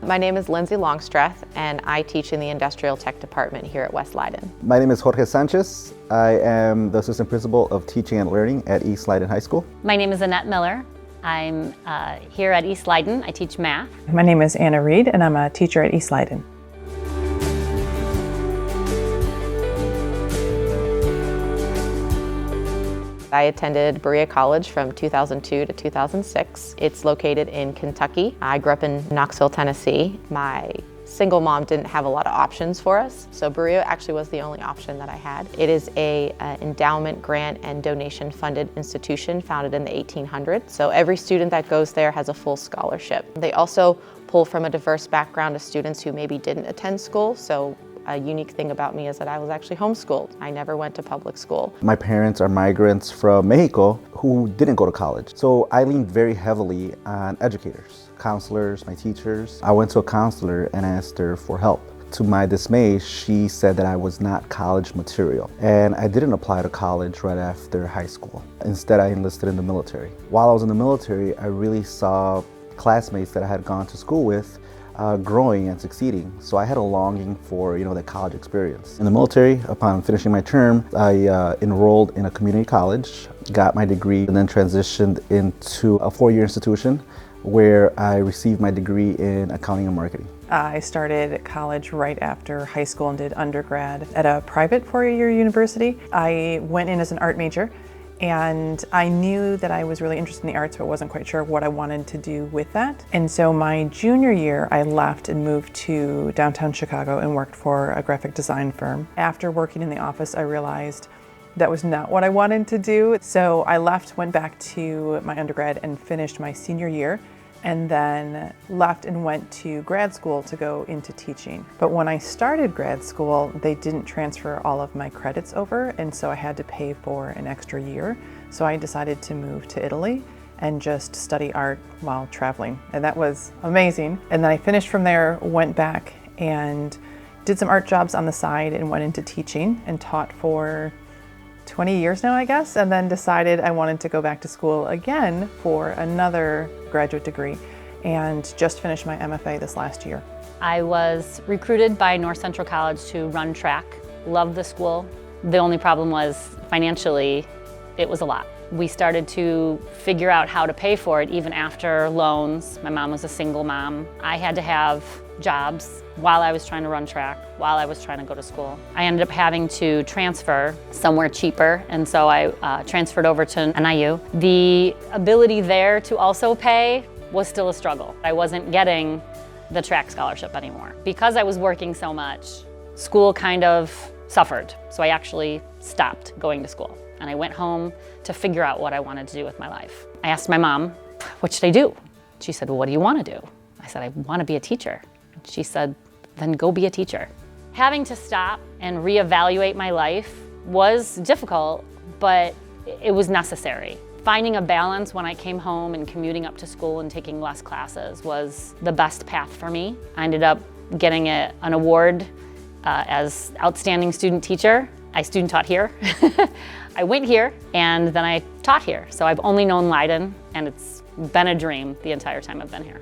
My name is Lindsay Longstreth, and I teach in the Industrial Tech Department here at West Leyden. My name is Jorge Sanchez. I am the Assistant Principal of Teaching and Learning at East Leyden High School. My name is Annette Miller. I'm here at East Leyden. I teach math. My name is Anna Reed, and I'm a teacher at East Leyden. I attended Berea College from 2002 to 2006. It's located in Kentucky. I grew up in Knoxville, Tennessee. My single mom didn't have a lot of options for us, so Berea actually was the only option that I had. It is an endowment, grant, and donation funded institution founded in the 1800s. So every student that goes there has a full scholarship. They also pull from a diverse background of students who maybe didn't attend school. So a unique thing about me is that I was actually homeschooled. I never went to public school. My parents are migrants from Mexico who didn't go to college. So I leaned very heavily on educators, counselors, my teachers. I went to a counselor and asked her for help. To my dismay, she said that I was not college material, and I didn't apply to college right after high school. Instead, I enlisted in the military. While I was in the military, I really saw classmates that I had gone to school with growing and succeeding. So I had a longing for, that college experience. In the military, upon finishing my term, I enrolled in a community college, got my degree, and then transitioned into a 4-year institution where I received my degree in accounting and marketing. I started college right after high school and did undergrad at a private 4-year university. I went in as an art major, and I knew that I was really interested in the arts, but wasn't quite sure what I wanted to do with that. And so my junior year, I left and moved to downtown Chicago and worked for a graphic design firm. After working in the office, I realized that was not what I wanted to do. So I left, went back to my undergrad and finished my senior year, and then left and went to grad school to go into teaching. But when I started grad school, they didn't transfer all of my credits over, and so I had to pay for an extra year. So I decided to move to Italy and just study art while traveling, and that was amazing. And then I finished from there, went back and did some art jobs on the side and went into teaching and taught for 20 years now, I guess, and then decided I wanted to go back to school again for another graduate degree, and just finished my MFA this last year. I was recruited by North Central College to run track. Loved the school. The only problem was financially, it was a lot. We started to figure out how to pay for it even after loans. My mom was a single mom. I had to have jobs while I was trying to run track, while I was trying to go to school. I ended up having to transfer somewhere cheaper, and so I transferred over to NIU. The ability there to also pay was still a struggle. I wasn't getting the track scholarship anymore. Because I was working so much, school kind of suffered, so I actually stopped going to school. And I went home to figure out what I wanted to do with my life. I asked my mom, what should I do? She said, well, what do you want to do? I said, I want to be a teacher. She said, then go be a teacher. Having to stop and reevaluate my life was difficult, but it was necessary. Finding a balance when I came home and commuting up to school and taking less classes was the best path for me. I ended up getting an award as Outstanding Student Teacher. I student taught here. I went here and then I taught here. So I've only known Leyden, and it's been a dream the entire time I've been here.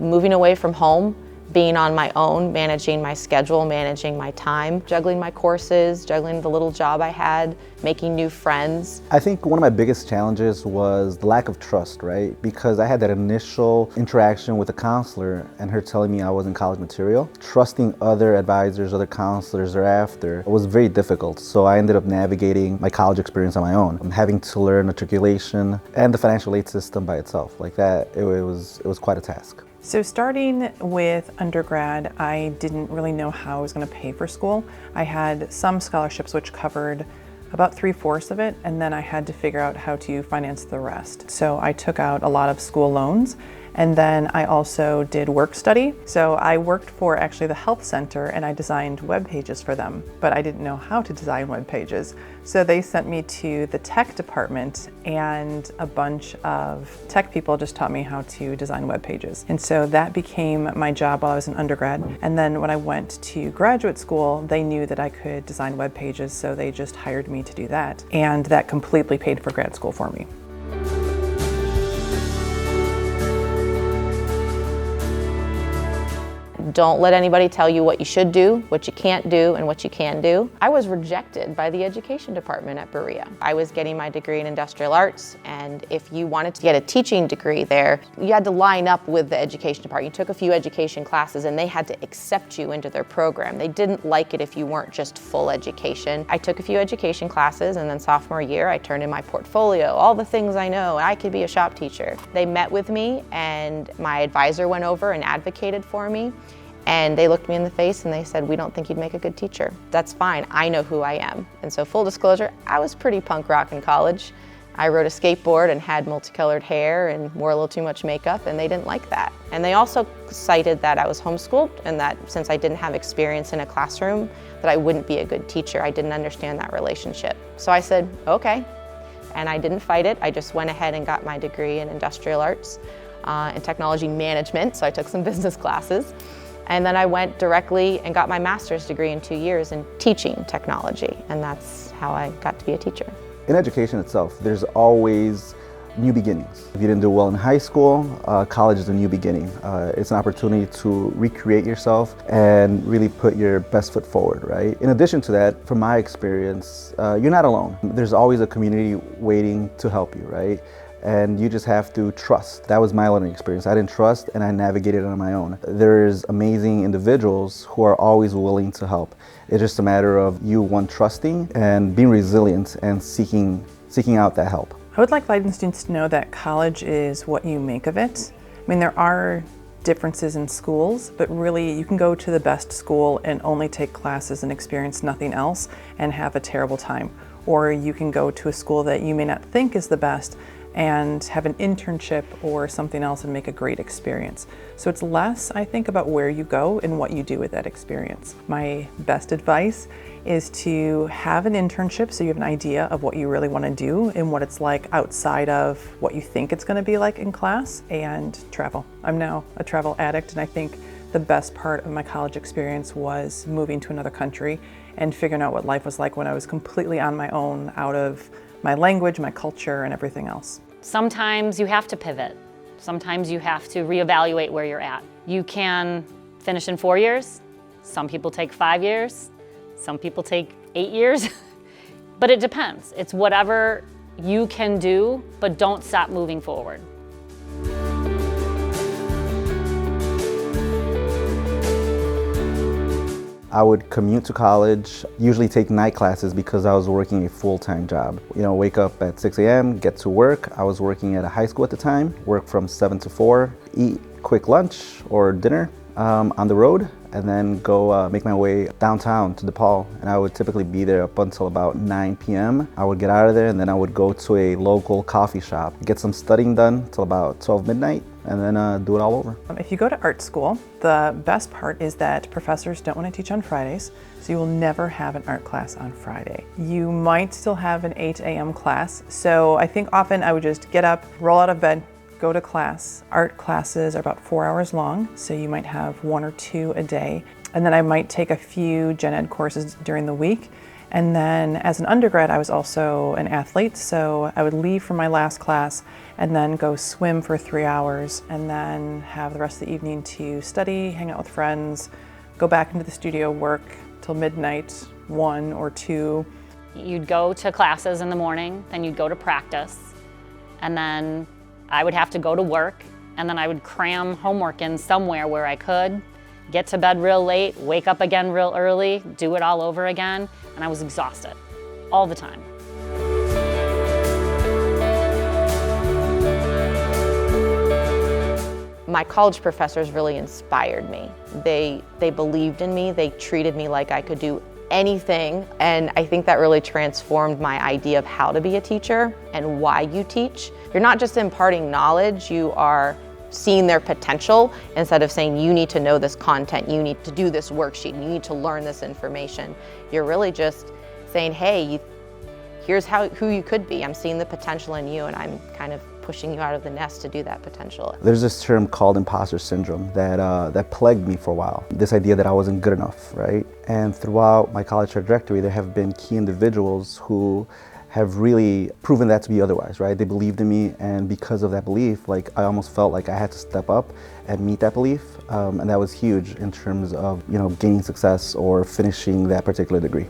Moving away from home, being on my own, managing my schedule, managing my time, juggling my courses, juggling the little job I had, making new friends. I think one of my biggest challenges was the lack of trust, right? Because I had that initial interaction with a counselor and her telling me I wasn't college material. Trusting other advisors, other counselors thereafter was very difficult. So I ended up navigating my college experience on my own. I'm having to learn matriculation and the financial aid system by itself. Like that, it was quite a task. So starting with undergrad, I didn't really know how I was going to pay for school. I had some scholarships which covered about 3/4 of it, and then I had to figure out how to finance the rest. So I took out a lot of school loans, and then I also did work study. So I worked for actually the health center, and I designed web pages for them, but I didn't know how to design web pages. So they sent me to the tech department, and a bunch of tech people just taught me how to design web pages. And so that became my job while I was an undergrad. And then when I went to graduate school, they knew that I could design web pages, so they just hired me to do that. And that completely paid for grad school for me. Don't let anybody tell you what you should do, what you can't do, and what you can do. I was rejected by the education department at Berea. I was getting my degree in industrial arts, and if you wanted to get a teaching degree there, you had to line up with the education department. You took a few education classes and they had to accept you into their program. They didn't like it if you weren't just full education. I took a few education classes, and then sophomore year I turned in my portfolio, all the things I know. I could be a shop teacher. They met with me, and my advisor went over and advocated for me. And they looked me in the face and they said, "We don't think you'd make a good teacher." That's fine, I know who I am. And so full disclosure, I was pretty punk rock in college. I rode a skateboard and had multicolored hair and wore a little too much makeup, and they didn't like that. And they also cited that I was homeschooled and that since I didn't have experience in a classroom, that I wouldn't be a good teacher. I didn't understand that relationship. So I said, okay. And I didn't fight it. I just went ahead and got my degree in industrial arts and technology management. So I took some business classes. And then I went directly and got my master's degree in 2 years in teaching technology. And that's how I got to be a teacher. In education itself, there's always new beginnings. If you didn't do well in high school, college is a new beginning. It's an opportunity to recreate yourself and really put your best foot forward, right? In addition to that, from my experience, you're not alone. There's always a community waiting to help you, right? And you just have to trust. That was my learning experience. I didn't trust and I navigated on my own. There's amazing individuals who are always willing to help. It's just a matter of you, one, trusting and being resilient and seeking out that help. I would like Leyden students to know that college is what you make of it. I mean, there are differences in schools, but really you can go to the best school and only take classes and experience nothing else and have a terrible time. Or you can go to a school that you may not think is the best and have an internship or something else and make a great experience. So it's less, I think, about where you go and what you do with that experience. My best advice is to have an internship so you have an idea of what you really want to do and what it's like outside of what you think it's going to be like in class, and travel. I'm now a travel addict, and I think the best part of my college experience was moving to another country and figuring out what life was like when I was completely on my own, out of my language, my culture, and everything else. Sometimes you have to pivot. Sometimes you have to reevaluate where you're at. You can finish in 4 years. Some people take 5 years. Some people take 8 years. But it depends. It's whatever you can do, but don't stop moving forward. I would commute to college, usually take night classes because I was working a full-time job. You know, wake up at 6 a.m., get to work. I was working at a high school at the time, work from 7 to 4, eat quick lunch or dinner on the road, and then go make my way downtown to DePaul. And I would typically be there up until about 9 p.m. I would get out of there and then I would go to a local coffee shop, get some studying done till about 12 midnight, and then do it all over. If you go to art school, the best part is that professors don't want to teach on Fridays, so you will never have an art class on Friday. You might still have an 8 a.m. class, so I think often I would just get up, roll out of bed, go to class. Art classes are about 4 hours long, so you might have 1 or 2 a day. And then I might take a few gen ed courses during the week. And then as an undergrad, I was also an athlete, so I would leave from my last class and then go swim for 3 hours and then have the rest of the evening to study, hang out with friends, go back into the studio, work till midnight, 1 or 2. You'd go to classes in the morning, then you'd go to practice, and then I would have to go to work, and then I would cram homework in somewhere where I could, get to bed real late, wake up again real early, do it all over again, and I was exhausted all the time. My college professors really inspired me. They believed in me, they treated me like I could do anything, and I think that really transformed my idea of how to be a teacher and why you teach. You're not just imparting knowledge, you are seeing their potential instead of saying you need to know this content, you need to do this worksheet, you need to learn this information. You're really just saying, hey, here's who you could be. I'm seeing the potential in you and I'm kind of pushing you out of the nest to do that potential. There's this term called imposter syndrome that plagued me for a while. This idea that I wasn't good enough, right? And throughout my college trajectory, there have been key individuals who have really proven that to be otherwise, right? They believed in me, and because of that belief, like I almost felt like I had to step up and meet that belief, and that was huge in terms of, you know, gaining success or finishing that particular degree.